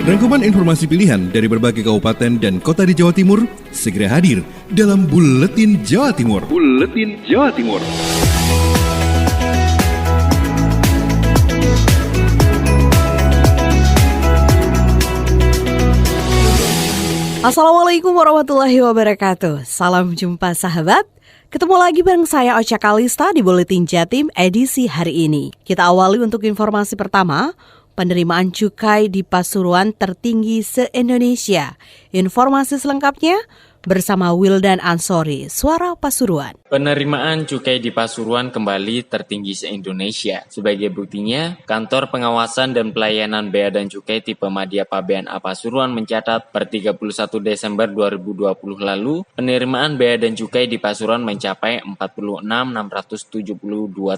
Rangkuman informasi pilihan dari berbagai kabupaten dan kota di Jawa Timur segera hadir dalam Buletin Jawa Timur. Buletin Jawa Timur. Assalamualaikum warahmatullahi wabarakatuh. Salam jumpa sahabat. Ketemu lagi bareng saya Ocha Kalista di Buletin Jatim edisi hari ini. Kita awali untuk informasi pertama. Penerimaan cukai di Pasuruan tertinggi se-Indonesia. Informasi selengkapnya bersama Wildan Ansori, Suara Pasuruan. Penerimaan cukai di Pasuruan kembali tertinggi se-Indonesia. Sebagai buktinya, Kantor Pengawasan dan Pelayanan Bea dan Cukai tipe Madya PABNA Pasuruan mencatat per 31 Desember 2020 lalu, penerimaan bea dan cukai di Pasuruan mencapai 46.672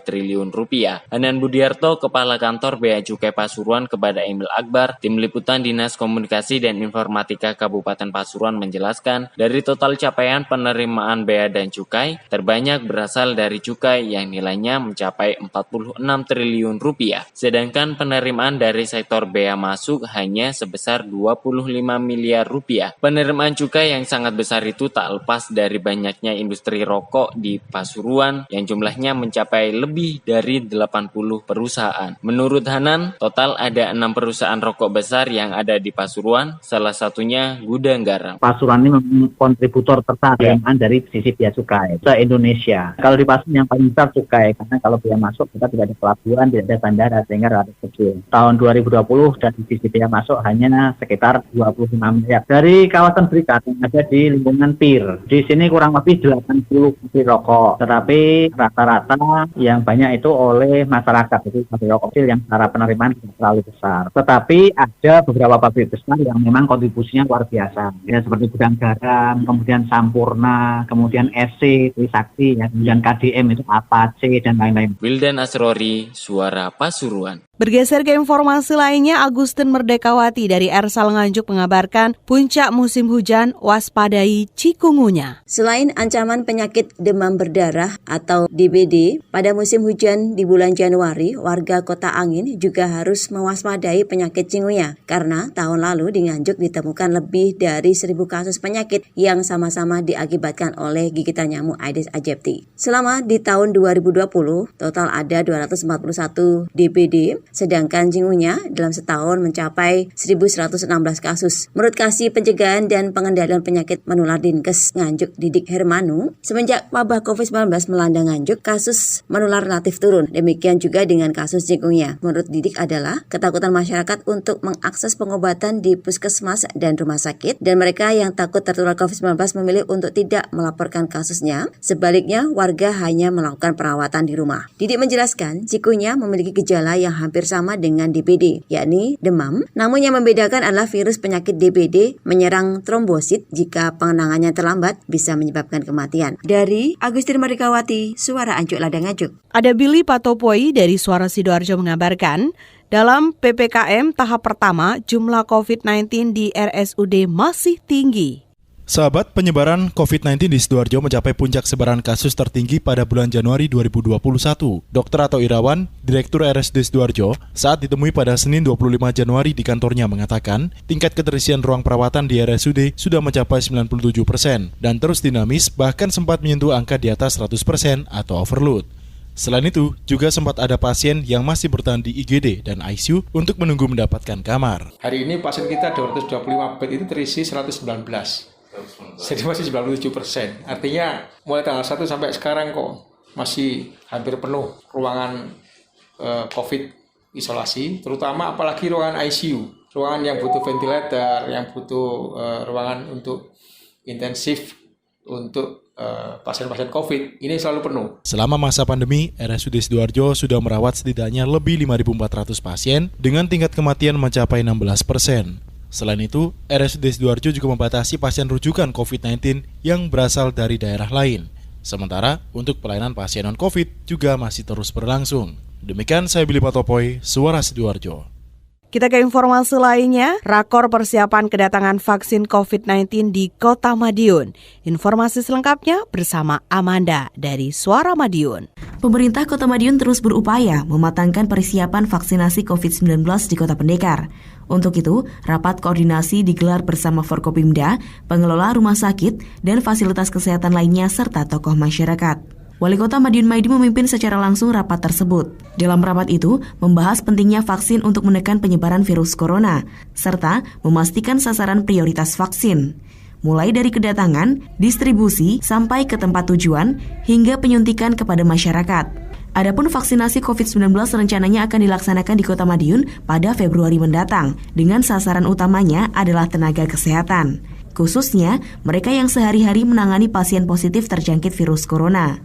triliun rupiah. Hanan Budiarto, Kepala Kantor Bea Cukai Pasuruan kepada Emil Akbar, Tim Liputan Dinas Komunikasi dan Informatika Kabupaten Pasuruan menjelaskan, dari total capaian penerimaan bea dan cukai, terbanyak berasal dari cukai yang nilainya mencapai 46 triliun rupiah. Sedangkan penerimaan dari sektor bea masuk hanya sebesar 25 miliar rupiah. Penerimaan cukai yang sangat besar itu tak lepas dari banyaknya industri rokok di Pasuruan yang jumlahnya mencapai lebih dari 80 perusahaan. Menurut Hanan, total ada 6 perusahaan rokok besar yang ada di Pasuruan, salah satunya Gudang Garam. Pasuruan ini kontributor penerimaan dari sisi bea cukai se-Indonesia. Kalau di Pasuruan yang paling besar cukai, karena kalau bea masuk kita tidak ada pelabuhan, tidak ada bandara, sehingga relatif kecil. Tahun 2020 dari sisi bea masuk hanya sekitar 25 miliar. Dari kawasan berikat yang ada di lingkungan PIR, di sini kurang lebih 80 pabrik rokok, tetapi rata-rata yang banyak itu oleh masyarakat, itu pabrik rokok kecil yang secara penerimaan tidak terlalu besar. Tetapi ada beberapa pabrik besar yang memang kontribusinya luar biasa, ya, seperti Gudang Garam, kemudian Sampurna, kemudian SC, Trisakti, ya, kemudian KDM itu Apache dan lain-lain. Wildan Asrori, Suara Pasuruan. Bergeser ke informasi lainnya, Agustin Merdekawati dari Ersal Nganjuk mengabarkan puncak musim hujan, waspadai cikungunya. Selain ancaman penyakit demam berdarah atau DBD, pada musim hujan di bulan Januari, warga Kota Angin juga harus mewaspadai penyakit cikungunya karena tahun lalu di Nganjuk ditemukan lebih dari 1.000 kasus penyakit yang sama-sama diakibatkan oleh gigitan nyamuk Aedes aegypti. Selama di tahun 2020, total ada 241 DBD, sedangkan cikungunya dalam setahun mencapai 1.116 kasus. Menurut Kasih Pencegahan dan Pengendalian Penyakit Menular Dinkes Nganjuk Didik Hermanu, semenjak wabah COVID-19 melanda Nganjuk, kasus menular relatif turun. Demikian juga dengan kasus cikungunya. Menurut Didik adalah ketakutan masyarakat untuk mengakses pengobatan di puskesmas dan rumah sakit, dan mereka yang takut tertular COVID-19 memilih untuk tidak melaporkan kasusnya. Sebaliknya, warga hanya melakukan perawatan di rumah. Didik menjelaskan, cikungunya memiliki gejala yang hampir sama dengan DBD, yakni demam. Namun yang membedakan adalah virus penyakit DBD menyerang trombosit. Jika penanganannya terlambat, bisa menyebabkan kematian. Dari Agustin Merdekawati, Suara Anjuk Ladang Nganjuk. Ada Billy Patopoi dari Suara Sidoarjo mengabarkan, dalam PPKM tahap pertama, jumlah COVID-19 di RSUD masih tinggi. Sahabat, penyebaran COVID-19 di Sidoarjo mencapai puncak sebaran kasus tertinggi pada bulan Januari 2021. Dokter Ato Irawan, Direktur RSUD Sidoarjo, saat ditemui pada Senin 25 Januari di kantornya mengatakan, tingkat keterisian ruang perawatan di RSUD sudah mencapai 97% dan terus dinamis, bahkan sempat menyentuh angka di atas 100% atau overload. Selain itu, juga sempat ada pasien yang masih bertahan di IGD dan ICU untuk menunggu mendapatkan kamar. Hari ini pasien kita 225 bed itu terisi 119. Jadi masih 97%. Artinya mulai tanggal 1 sampai sekarang kok masih hampir penuh ruangan COVID isolasi, terutama apalagi ruangan ICU, ruangan yang butuh ventilator, yang butuh ruangan untuk intensif untuk pasien-pasien COVID, ini selalu penuh. Selama masa pandemi, RSUD Sidoarjo sudah merawat setidaknya lebih 5.400 pasien dengan tingkat kematian mencapai 16%. Selain itu, RSUD Sidoarjo juga membatasi pasien rujukan COVID-19 yang berasal dari daerah lain. Sementara, untuk pelayanan pasien non-COVID juga masih terus berlangsung. Demikian saya Billy Patopoy, Suara Sidoarjo. Kita ke informasi lainnya, rakor persiapan kedatangan vaksin COVID-19 di Kota Madiun. Informasi selengkapnya bersama Amanda dari Suara Madiun. Pemerintah Kota Madiun terus berupaya mematangkan persiapan vaksinasi COVID-19 di Kota Pendekar. Untuk itu, rapat koordinasi digelar bersama Forkopimda, pengelola rumah sakit, dan fasilitas kesehatan lainnya serta tokoh masyarakat. Wali Kota Madiun Maidi memimpin secara langsung rapat tersebut. Dalam rapat itu, membahas pentingnya vaksin untuk menekan penyebaran virus corona, serta memastikan sasaran prioritas vaksin. Mulai dari kedatangan, distribusi, sampai ke tempat tujuan, hingga penyuntikan kepada masyarakat. Adapun vaksinasi COVID-19 rencananya akan dilaksanakan di Kota Madiun pada Februari mendatang, dengan sasaran utamanya adalah tenaga kesehatan. Khususnya, mereka yang sehari-hari menangani pasien positif terjangkit virus corona.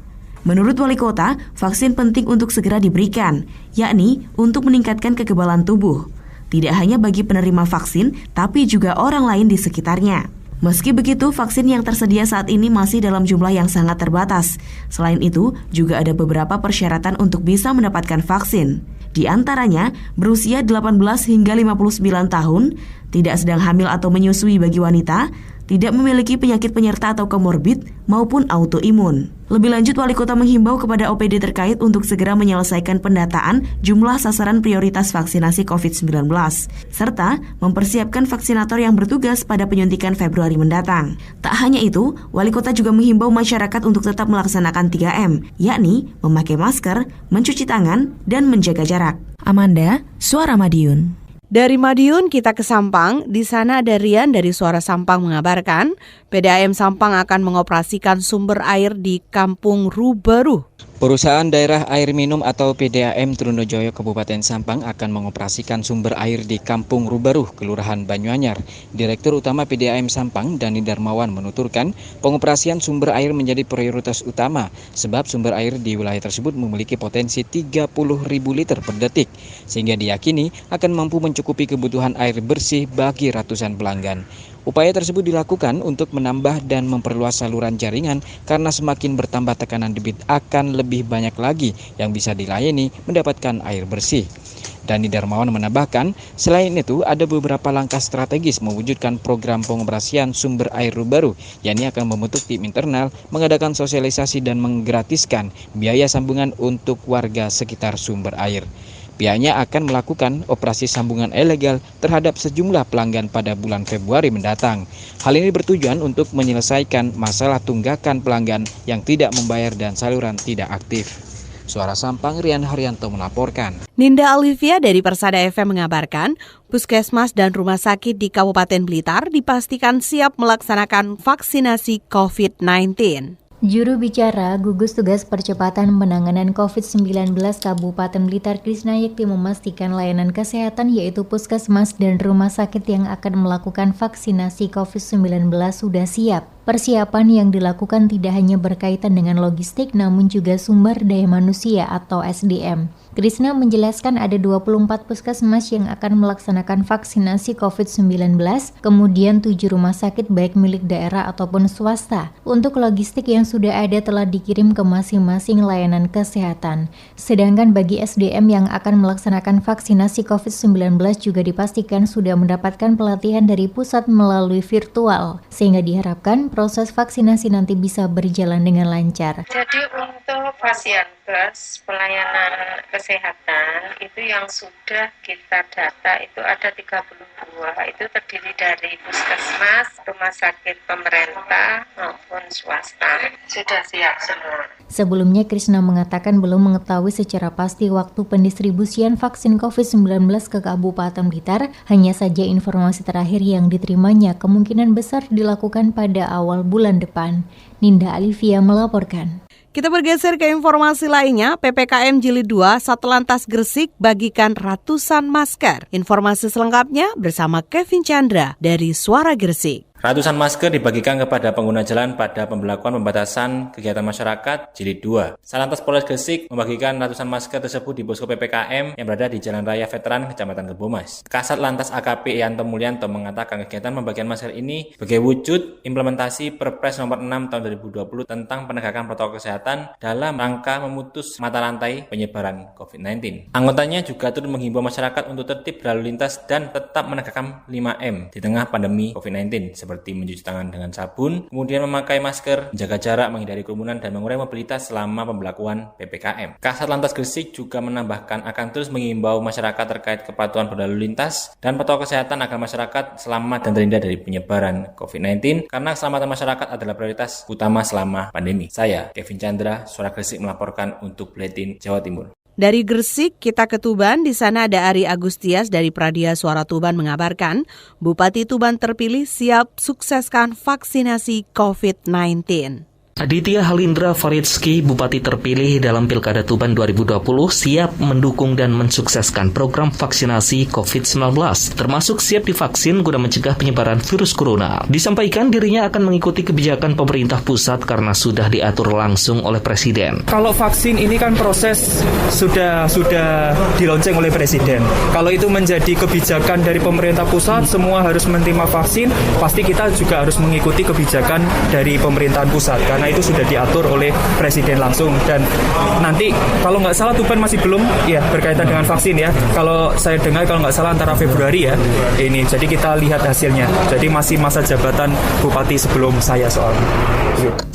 Menurut Wali Kota, vaksin penting untuk segera diberikan, yakni untuk meningkatkan kekebalan tubuh. Tidak hanya bagi penerima vaksin, tapi juga orang lain di sekitarnya. Meski begitu, vaksin yang tersedia saat ini masih dalam jumlah yang sangat terbatas. Selain itu, juga ada beberapa persyaratan untuk bisa mendapatkan vaksin. Di antaranya, berusia 18 hingga 59 tahun, tidak sedang hamil atau menyusui bagi wanita, tidak memiliki penyakit penyerta atau komorbid maupun autoimun. Lebih lanjut, Wali Kota menghimbau kepada OPD terkait untuk segera menyelesaikan pendataan jumlah sasaran prioritas vaksinasi COVID-19, serta mempersiapkan vaksinator yang bertugas pada penyuntikan Februari mendatang. Tak hanya itu, Wali Kota juga menghimbau masyarakat untuk tetap melaksanakan 3M, yakni memakai masker, mencuci tangan, dan menjaga jarak. Amanda, Suara Madiun. Dari Madiun kita ke Sampang, di sana ada Rian dari Suara Sampang mengabarkan, PDAM Sampang akan mengoperasikan sumber air di Kampung Rubaruh. Perusahaan Daerah Air Minum atau PDAM Trunojoyo Kabupaten Sampang akan mengoperasikan sumber air di Kampung Rubaruh, Kelurahan Banyuanyar. Direktur Utama PDAM Sampang, Dani Darmawan, menuturkan pengoperasian sumber air menjadi prioritas utama sebab sumber air di wilayah tersebut memiliki potensi 30.000 liter per detik, sehingga diyakini akan mampu mencukupi kebutuhan air bersih bagi ratusan pelanggan. Upaya tersebut dilakukan untuk menambah dan memperluas saluran jaringan karena semakin bertambah tekanan debit akan lebih banyak lagi yang bisa dilayani mendapatkan air bersih. Dani Darmawan menambahkan, selain itu ada beberapa langkah strategis mewujudkan program pengoperasian sumber air Rubaruh, yakni akan membentuk tim internal, mengadakan sosialisasi dan menggratiskan biaya sambungan untuk warga sekitar sumber air. Pihaknya akan melakukan operasi sambungan ilegal terhadap sejumlah pelanggan pada bulan Februari mendatang. Hal ini bertujuan untuk menyelesaikan masalah tunggakan pelanggan yang tidak membayar dan saluran tidak aktif. Suara Sampang, Rian Haryanto melaporkan. Ninda Alivia dari Persada FM mengabarkan, puskesmas dan rumah sakit di Kabupaten Blitar dipastikan siap melaksanakan vaksinasi COVID-19. Juru bicara gugus tugas percepatan penanganan COVID-19 Kabupaten Blitar Krisna Yekti memastikan layanan kesehatan yaitu puskesmas dan rumah sakit yang akan melakukan vaksinasi COVID-19 sudah siap. Persiapan yang dilakukan tidak hanya berkaitan dengan logistik namun juga sumber daya manusia atau SDM. Krisna menjelaskan ada 24 puskesmas yang akan melaksanakan vaksinasi COVID-19, kemudian 7 rumah sakit baik milik daerah ataupun swasta. Untuk logistik yang sudah ada telah dikirim ke masing-masing layanan kesehatan. Sedangkan bagi SDM yang akan melaksanakan vaksinasi COVID-19 juga dipastikan sudah mendapatkan pelatihan dari pusat melalui virtual, sehingga diharapkan proses vaksinasi nanti bisa berjalan dengan lancar. Jadi untuk Fasiankes pelayanan kesehatan itu yang sudah kita data itu ada 32, itu terdiri dari puskesmas, rumah sakit pemerintah maupun swasta. Sudah siap semua. Sebelumnya Krisna mengatakan belum mengetahui secara pasti waktu pendistribusian vaksin COVID-19 ke Kabupaten Blitar, hanya saja informasi terakhir yang diterimanya kemungkinan besar dilakukan pada awal bulan depan. Ninda Alivia melaporkan. Kita bergeser ke informasi lainnya, PPKM Jilid 2 Satlantas Gresik bagikan ratusan masker. Informasi selengkapnya bersama Kevin Chandra dari Suara Gresik. Ratusan masker dibagikan kepada pengguna jalan pada pemberlakuan pembatasan kegiatan masyarakat Jilid 2. Satlantas Polres Gresik membagikan ratusan masker tersebut di posko PPKM yang berada di Jalan Raya Veteran Kecamatan Kebomas. Kasat Lantas AKP Yanto Mulyanto mengatakan kegiatan pembagian masker ini sebagai wujud implementasi Perpres nomor 6 tahun 2020 tentang penegakan protokol kesehatan dalam rangka memutus mata rantai penyebaran COVID-19. Anggotanya juga turut menghimbau masyarakat untuk tertib berlalu lintas dan tetap menegakkan 5M di tengah pandemi COVID-19 seperti mencuci tangan dengan sabun, kemudian memakai masker, menjaga jarak, menghindari kerumunan, dan mengurangi mobilitas selama pemberlakuan PPKM. Kasat Lantas Gresik juga menambahkan akan terus mengimbau masyarakat terkait kepatuhan berlalu lintas dan protokol kesehatan agar masyarakat selamat dan terhindar dari penyebaran COVID-19 karena keselamatan masyarakat adalah prioritas utama selama pandemi. Saya, Kevin Chandra, Suara Gresik melaporkan untuk Buletin Jawa Timur. Dari Gresik, kita ke Tuban. Di sana ada Ari Agustias dari Pradia Suara Tuban mengabarkan, Bupati Tuban terpilih siap sukseskan vaksinasi COVID-19. Aditya Halindra Faridski, Bupati terpilih dalam Pilkada Tuban 2020, siap mendukung dan mensukseskan program vaksinasi COVID-19, termasuk siap divaksin guna mencegah penyebaran virus corona. Disampaikan dirinya akan mengikuti kebijakan pemerintah pusat karena sudah diatur langsung oleh Presiden. Kalau vaksin ini kan proses sudah dilonceng oleh Presiden. Kalau itu menjadi kebijakan dari pemerintah pusat, semua harus menerima vaksin, pasti kita juga harus mengikuti kebijakan dari pemerintahan pusat. Karena itu sudah diatur oleh Presiden langsung, dan nanti kalau nggak salah Tuban masih belum ya berkaitan dengan vaksin ya. Kalau saya dengar kalau nggak salah antara Februari ya ini. Jadi kita lihat hasilnya. Jadi masih masa jabatan Bupati sebelum saya soalnya.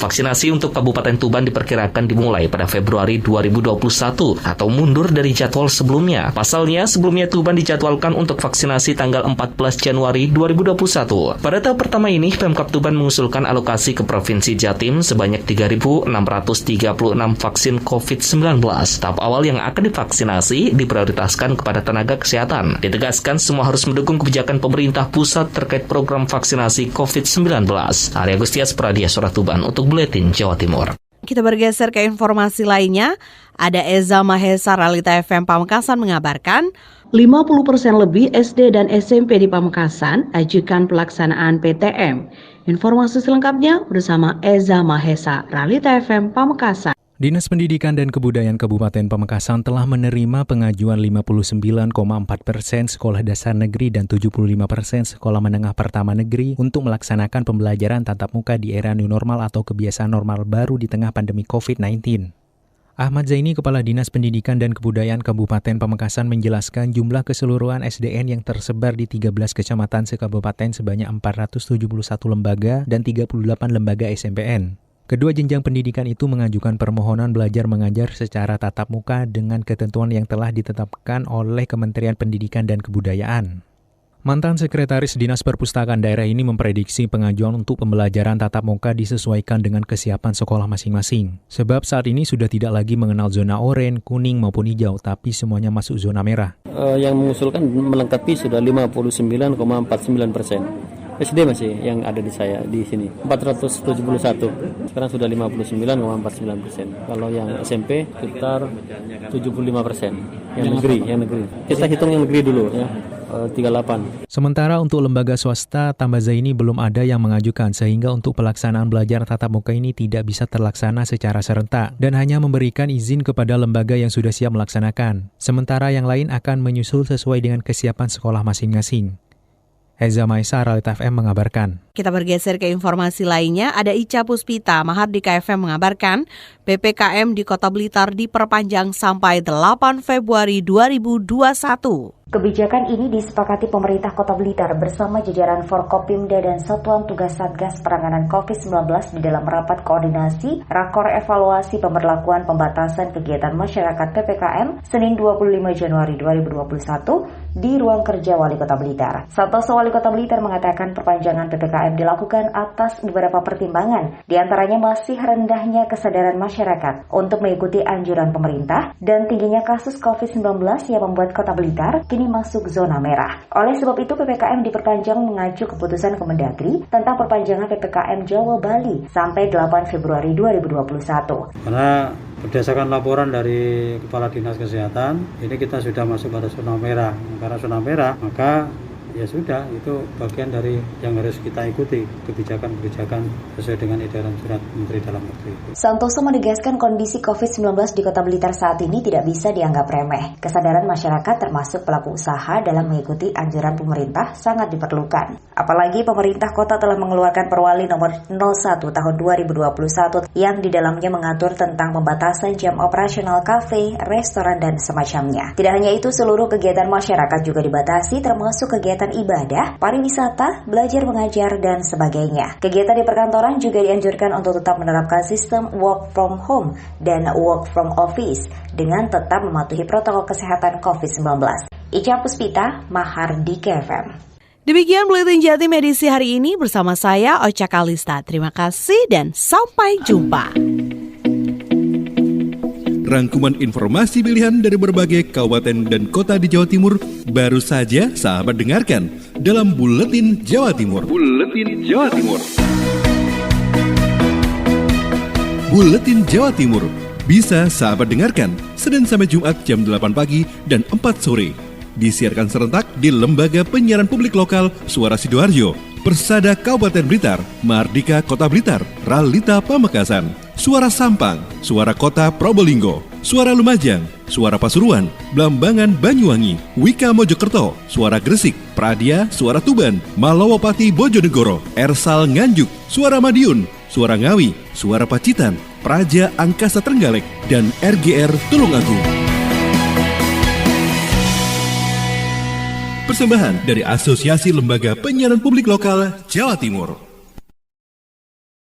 Vaksinasi untuk Kabupaten Tuban diperkirakan dimulai pada Februari 2021 atau mundur dari jadwal sebelumnya. Pasalnya sebelumnya Tuban dijadwalkan untuk vaksinasi tanggal 14 Januari 2021. Pada tahap pertama ini Pemkab Tuban mengusulkan alokasi ke Provinsi Jatim sebanyak 3.636 vaksin COVID-19. Tahap awal yang akan divaksinasi diprioritaskan kepada tenaga kesehatan. Ditegaskan semua harus mendukung kebijakan pemerintah pusat terkait program vaksinasi COVID-19. Ari Agustias, Pradia Suara Tuban untuk Buletin Jawa Timur. Kita bergeser ke informasi lainnya. Ada Eza Mahesa Realita FM Pamekasan mengabarkan 50% lebih SD dan SMP di Pamekasan ajukan pelaksanaan PTM. Informasi selengkapnya bersama Eza Mahesa Realita FM Pamekasan. Dinas Pendidikan dan Kebudayaan Kabupaten Pamekasan telah menerima pengajuan 59,4% sekolah dasar negeri dan 75% sekolah menengah pertama negeri untuk melaksanakan pembelajaran tatap muka di era new normal atau kebiasaan normal baru di tengah pandemi COVID-19. Ahmad Zaini, Kepala Dinas Pendidikan dan Kebudayaan Kabupaten Pamekasan menjelaskan jumlah keseluruhan SDN yang tersebar di 13 kecamatan sekabupaten sebanyak 471 lembaga dan 38 lembaga SMPN. Kedua jenjang pendidikan itu mengajukan permohonan belajar mengajar secara tatap muka dengan ketentuan yang telah ditetapkan oleh Kementerian Pendidikan dan Kebudayaan. Mantan Sekretaris Dinas Perpustakaan daerah ini memprediksi pengajuan untuk pembelajaran tatap muka disesuaikan dengan kesiapan sekolah masing-masing. Sebab saat ini sudah tidak lagi mengenal zona oranye, kuning maupun hijau, tapi semuanya masuk zona merah. Yang mengusulkan melengkapi sudah 59,49%. SD masih yang ada di saya di sini 471, sekarang sudah 59,49%. Kalau yang SMP sekitar 75%. Yang negeri kita hitung yang negeri dulu ya, 38. Sementara untuk lembaga swasta, tambah Zaini belum ada yang mengajukan sehingga untuk pelaksanaan belajar tatap muka ini tidak bisa terlaksana secara serentak dan hanya memberikan izin kepada lembaga yang sudah siap melaksanakan. Sementara yang lain akan menyusul sesuai dengan kesiapan sekolah masing-masing. Eza Maisa, Realita FM mengabarkan. Kita bergeser ke informasi lainnya. Ada Ica Puspita, Mahardika FM mengabarkan PPKM di Kota Blitar diperpanjang sampai 8 Februari 2021. Kebijakan ini disepakati pemerintah Kota Blitar bersama jajaran Forkopimda dan Satuan Tugas Satgas Penanganan COVID-19 di dalam rapat koordinasi Rakor Evaluasi Pemberlakuan Pembatasan Kegiatan Masyarakat PPKM Senin 25 Januari 2021 di ruang kerja Wali Kota Blitar. Santoso Wali Kota Blitar mengatakan perpanjangan PPKM dilakukan atas beberapa pertimbangan, di antaranya masih rendahnya kesadaran masyarakat untuk mengikuti anjuran pemerintah dan tingginya kasus COVID-19 yang membuat Kota Blitar kini masuk zona merah. Oleh sebab itu PPKM diperpanjang mengacu keputusan Kemendagri tentang perpanjangan PPKM Jawa Bali sampai 8 Februari 2021. Karena berdasarkan laporan dari Kepala Dinas Kesehatan, ini kita sudah masuk pada zona merah. Karena zona merah, maka ya sudah, itu bagian dari yang harus kita ikuti, kebijakan-kebijakan sesuai dengan edaran surat Menteri Dalam Negeri. Santoso menegaskan kondisi COVID-19 di Kota Blitar saat ini tidak bisa dianggap remeh. Kesadaran masyarakat termasuk pelaku usaha dalam mengikuti anjuran pemerintah sangat diperlukan. Apalagi pemerintah kota telah mengeluarkan Perwali nomor 01 tahun 2021 yang di dalamnya mengatur tentang pembatasan jam operasional kafe, restoran, dan semacamnya. Tidak hanya itu, seluruh kegiatan masyarakat juga dibatasi termasuk kegiatan ibadah, pariwisata, belajar mengajar, dan sebagainya. Kegiatan di perkantoran juga dianjurkan untuk tetap menerapkan sistem work from home dan work from office dengan tetap mematuhi protokol kesehatan COVID-19. Ica Puspita, Mahardika FM. Demikian Buletin Jatim edisi hari ini bersama saya Ocha Kalista. Terima kasih dan sampai jumpa. Rangkuman informasi pilihan dari berbagai kabupaten dan kota di Jawa Timur baru saja sahabat dengarkan dalam Buletin Jawa Timur. Buletin Jawa Timur. Buletin Jawa Timur bisa sahabat dengarkan Senin sampai Jumat jam 8 pagi dan 4 sore. Disiarkan serentak di Lembaga Penyiaran Publik Lokal Suara Sidoarjo, Persada Kabupaten Blitar, Mahardika Kota Blitar, Ralita Pamekasan, Suara Sampang, Suara Kota Probolinggo, Suara Lumajang, Suara Pasuruan, Blambangan Banyuwangi, Wika Mojokerto, Suara Gresik, Pradia, Suara Tuban, Malawapati Bojonegoro, Ersal Nganjuk, Suara Madiun, Suara Ngawi, Suara Pacitan, Praja Angkasa Trenggalek, dan RGR Tulungagung. Persembahan dari Asosiasi Lembaga Penyiaran Publik Lokal Jawa Timur.